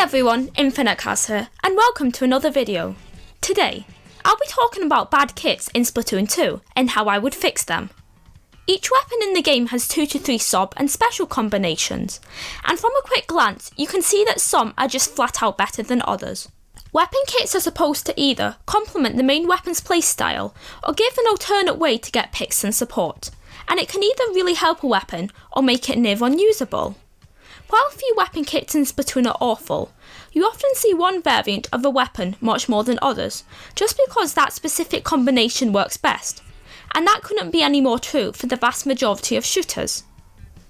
everyone, InfiniteCaz here, and welcome to another video. Today, I'll be talking about bad kits in Splatoon 2 and how I would fix them. Each weapon in the game has 2 to 3 sub and special combinations, and from a quick glance you can see that some are just flat out better than others. Weapon kits are supposed to either complement the main weapon's playstyle or give an alternate way to get picks and support, and it can either really help a weapon or make it near unusable. While a few weapon kits in Splatoon are awful, you often see one variant of a weapon much more than others, just because that specific combination works best, and that couldn't be any more true for the vast majority of shooters.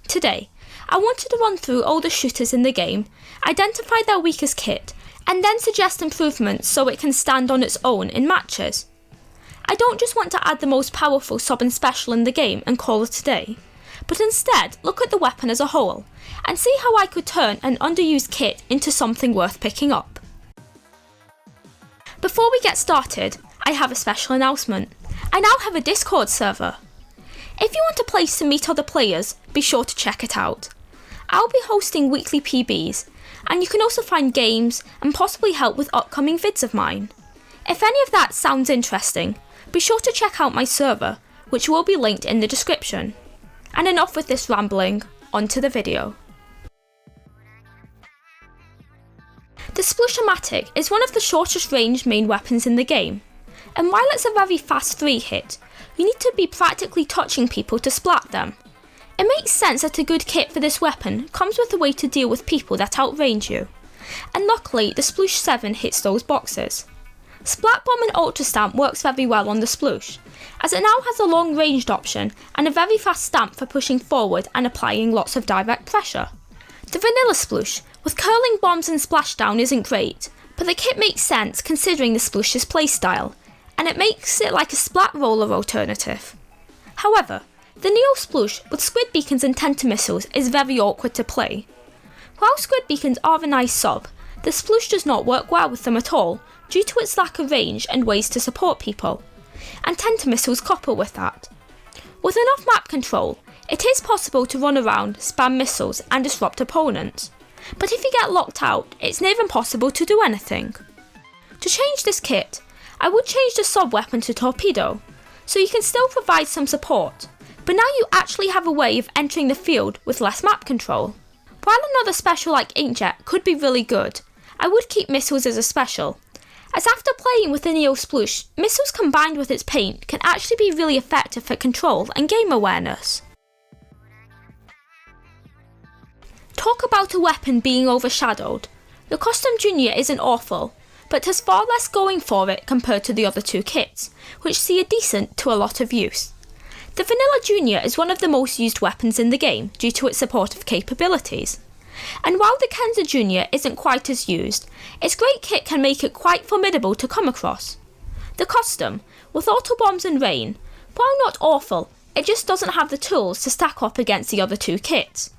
Today, I wanted to run through all the shooters in the game, identify their weakest kit, and then suggest improvements so it can stand on its own in matches. I don't just want to add the most powerful sub and special in the game and call it a day, but instead look at the weapon as a whole, and see how I could turn an underused kit into something worth picking up. Before we get started, I have a special announcement. I now have a Discord server. If you want a place to meet other players, be sure to check it out. I'll be hosting weekly PBs, and you can also find games and possibly help with upcoming vids of mine. If any of that sounds interesting, be sure to check out my server, which will be linked in the description. And enough with this rambling, onto the video. The Sploosh-o-matic is one of the shortest range main weapons in the game, and while it's a very fast 3 hit, you need to be practically touching people to splat them. It makes sense that a good kit for this weapon comes with a way to deal with people that outrange you, and luckily the Sploosh 7 hits those boxes. Splat Bomb and Ultra Stamp works very well on the Sploosh, as it now has a long ranged option and a very fast stamp for pushing forward and applying lots of direct pressure. The vanilla Sploosh with curling bombs and splashdown isn't great, but the kit makes sense considering the Sploosh's playstyle, and it makes it like a splat roller alternative. However, the Neo Sploosh with squid beacons and tenta missiles is very awkward to play. While squid beacons are a nice sub, the Sploosh does not work well with them at all due to its lack of range and ways to support people, and tenta missiles couple with that. With enough map control, it is possible to run around, spam missiles and disrupt opponents, but if you get locked out, it's near impossible to do anything. To change this kit, I would change the sub weapon to Torpedo, so you can still provide some support, but now you actually have a way of entering the field with less map control. While another special like Inkjet could be really good, I would keep missiles as a special, as after playing with the Neo Sploosh, missiles combined with its paint can actually be really effective for control and game awareness. Talk about a weapon being overshadowed. The Custom Junior isn't awful, but has far less going for it compared to the other 2 kits, which see a decent to a lot of use. The Vanilla Junior is one of the most used weapons in the game due to its supportive capabilities. And while the Kenza Junior isn't quite as used, its great kit can make it quite formidable to come across. The Custom, with auto bombs and rain, while not awful, it just doesn't have the tools to stack up against the other 2 kits.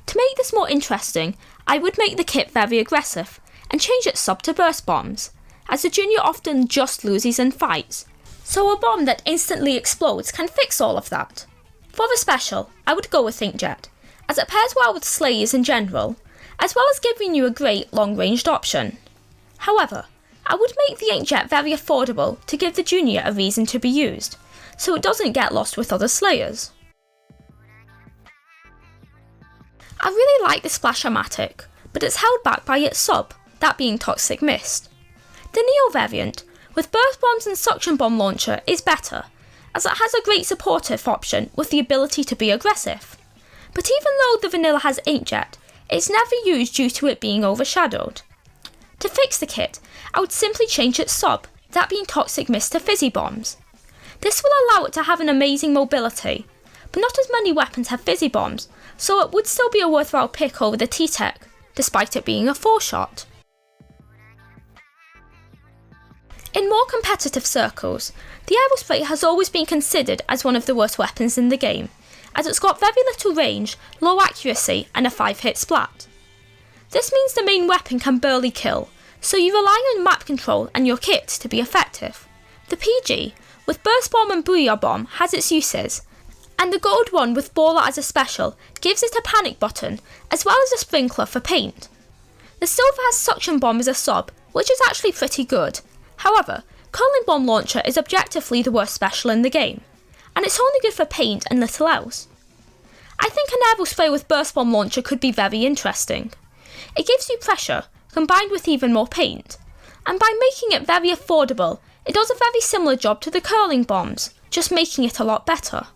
To make this more interesting, I would make the kit very aggressive, and change its sub to burst bombs, as the Junior often just loses in fights, so a bomb that instantly explodes can fix all of that. For the special, I would go with Inkjet, as it pairs well with Slayers in general, as well as giving you a great long-ranged option. However, I would make the Inkjet very affordable to give the Junior a reason to be used, so it doesn't get lost with other Slayers. I really like the Splash-o-matic, but it's held back by its sub, that being Toxic Mist. The Neo variant, with burst bombs and suction bomb launcher, is better, as it has a great supportive option with the ability to be aggressive. But even though the vanilla has Inkjet, it's never used due to it being overshadowed. To fix the kit, I would simply change its sub, that being Toxic Mist to Fizzy Bombs. This will allow it to have an amazing mobility, but not as many weapons have Fizzy Bombs, so it would still be a worthwhile pick over the T-Tech, despite it being a 4-shot. In more competitive circles, the Aerospray has always been considered as one of the worst weapons in the game, as it's got very little range, low accuracy and a 5-hit splat. This means the main weapon can barely kill, so you rely on map control and your kit to be effective. The PG, with Burst Bomb and Booyah Bomb, has its uses, and the gold one with Baller as a special gives it a panic button, as well as a sprinkler for paint. The silver has suction bomb as a sub, which is actually pretty good. However, curling bomb launcher is objectively the worst special in the game, and it's only good for paint and little else. I think an Aerospray with burst bomb launcher could be very interesting. It gives you pressure, combined with even more paint, and by making it very affordable, it does a very similar job to the curling bombs, just making it a lot better.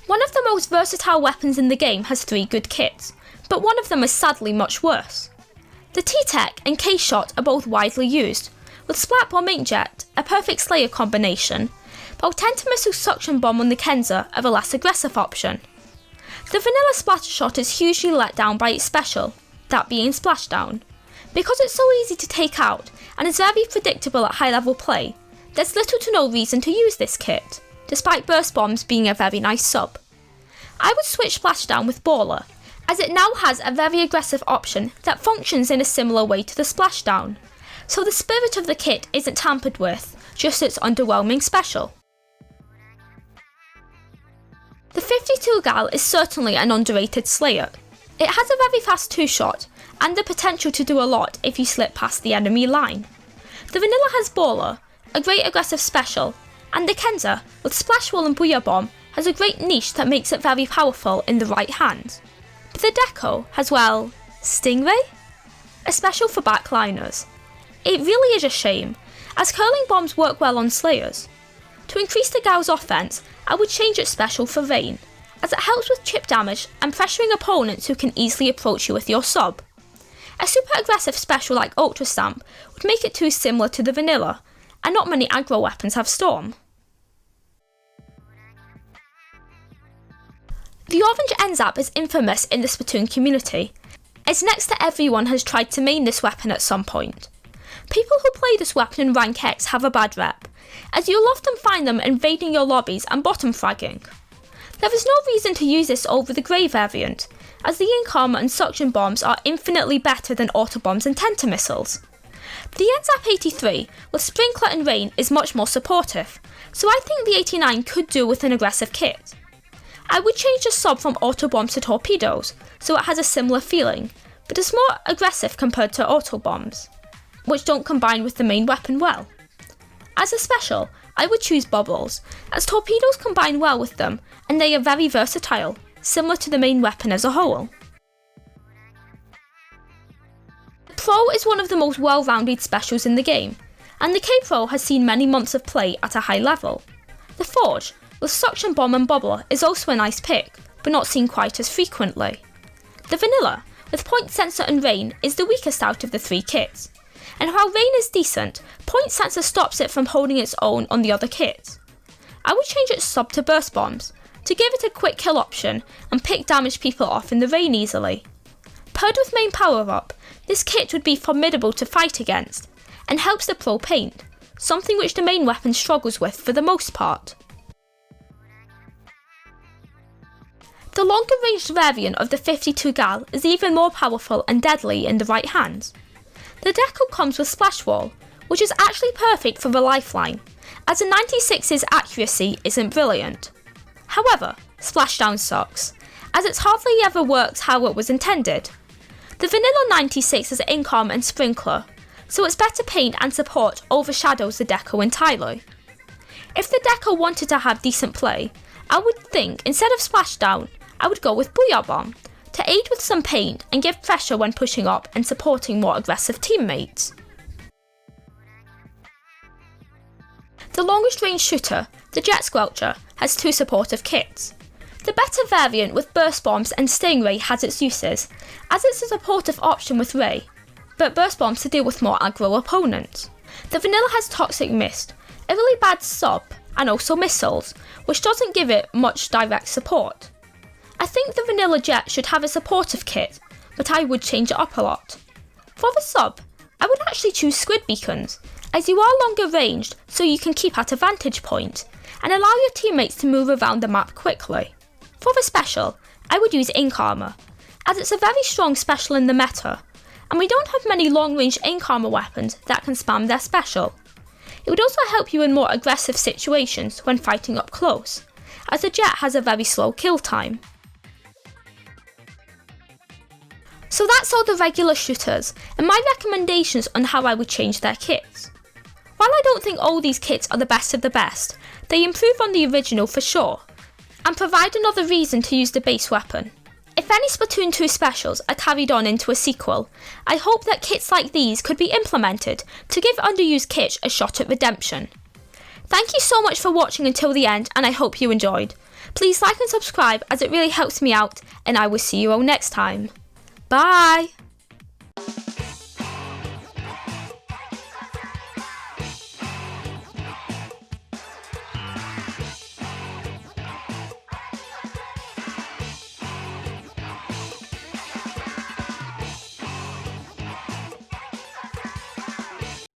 One of the most versatile weapons in the game has 3 good kits, but one of them is sadly much worse. The T-Tech and K-Shot are both widely used, with Splat-Bomb-Inkjet a perfect Slayer combination, while Tenta-Missile Suction Bomb on the Kenza are a less aggressive option. The vanilla Splattershot is hugely let down by its special, that being Splashdown. Because it's so easy to take out and is very predictable at high level play, there's little to no reason to use this kit, despite burst bombs being a very nice sub. I would switch Splashdown with Baller, as it now has a very aggressive option that functions in a similar way to the Splashdown, so the spirit of the kit isn't tampered with, just its underwhelming special. The 52 Gal is certainly an underrated Slayer. It has a very fast 2-shot, and the potential to do a lot if you slip past the enemy line. The vanilla has Baller, a great aggressive special, and the Kenza, with Splash Wall and Booyah Bomb, has a great niche that makes it very powerful in the right hand. But the Deco has, well, Stingray? A special for backliners. It really is a shame, as curling bombs work well on Slayers. To increase the Gal's offense, I would change its special for Rain, as it helps with chip damage and pressuring opponents who can easily approach you with your sub. A super aggressive special like Ultra Stamp would make it too similar to the vanilla, and not many aggro weapons have Storm. The orange N-Zap is infamous in the Splatoon community, as next to everyone has tried to main this weapon at some point. People who play this weapon in Rank X have a bad rep, as you'll often find them invading your lobbies and bottom fragging. There is no reason to use this over the grey variant, as the Ink Armor and Suction Bombs are infinitely better than Auto Bombs and Tenta Missiles. The N-Zap 83 with Sprinkler and Rain is much more supportive, so I think the 89 could do with an aggressive kit. I would change the sub from Auto Bombs to Torpedoes, so it has a similar feeling, but is more aggressive compared to Auto Bombs, which don't combine with the main weapon well. As a special, I would choose Bubbles, as Torpedoes combine well with them and they are very versatile, similar to the main weapon as a whole. The Pro is one of the most well-rounded specials in the game, and the K-Pro has seen many months of play at a high level. The Forge, with Suction Bomb and Bubbler, is also a nice pick, but not seen quite as frequently. The Vanilla, with Point Sensor and Rain, is the weakest out of the 3 kits, and while Rain is decent, Point Sensor stops it from holding its own on the other kits. I would change its sub to Burst Bombs, to give it a quick kill option and pick damaged people off in the rain easily. Paired with main power up, this kit would be formidable to fight against, and helps the Pro paint, something which the main weapon struggles with for the most part. The longer ranged variant of the 52 Gal is even more powerful and deadly in the right hands. The Deco comes with Splash Wall, which is actually perfect for the lifeline, as the 96's accuracy isn't brilliant. However, Splashdown sucks, as it hardly ever works how it was intended. The vanilla 96 has Ink Armor and Sprinkler, so its better paint and support overshadows the Deco entirely. If the Deco wanted to have decent play, I would think instead of Splashdown, I would go with Booyah Bomb, to aid with some paint and give pressure when pushing up and supporting more aggressive teammates. The longest range shooter, the Jet Squelcher, has 2 supportive kits. The better variant with Burst Bombs and Stingray has its uses, as it's a supportive option with Ray, but Burst Bombs to deal with more aggro opponents. The Vanilla has Toxic Mist, a really bad sub, and also Missiles, which doesn't give it much direct support. I think the Vanilla Jet should have a supportive kit, but I would change it up a lot. For the sub, I would actually choose Squid Beacons, as you are longer ranged so you can keep at a vantage point, and allow your teammates to move around the map quickly. For the special, I would use Ink Armor, as it's a very strong special in the meta, and we don't have many long range Ink Armor weapons that can spam their special. It would also help you in more aggressive situations when fighting up close, as the Jet has a very slow kill time. So that's all the regular shooters, and my recommendations on how I would change their kits. While I don't think all these kits are the best of the best, they improve on the original for sure, and provide another reason to use the base weapon. If any Splatoon 2 specials are carried on into a sequel, I hope that kits like these could be implemented to give underused kits a shot at redemption. Thank you so much for watching until the end, and I hope you enjoyed. Please like and subscribe as it really helps me out, and I will see you all next time. Bye!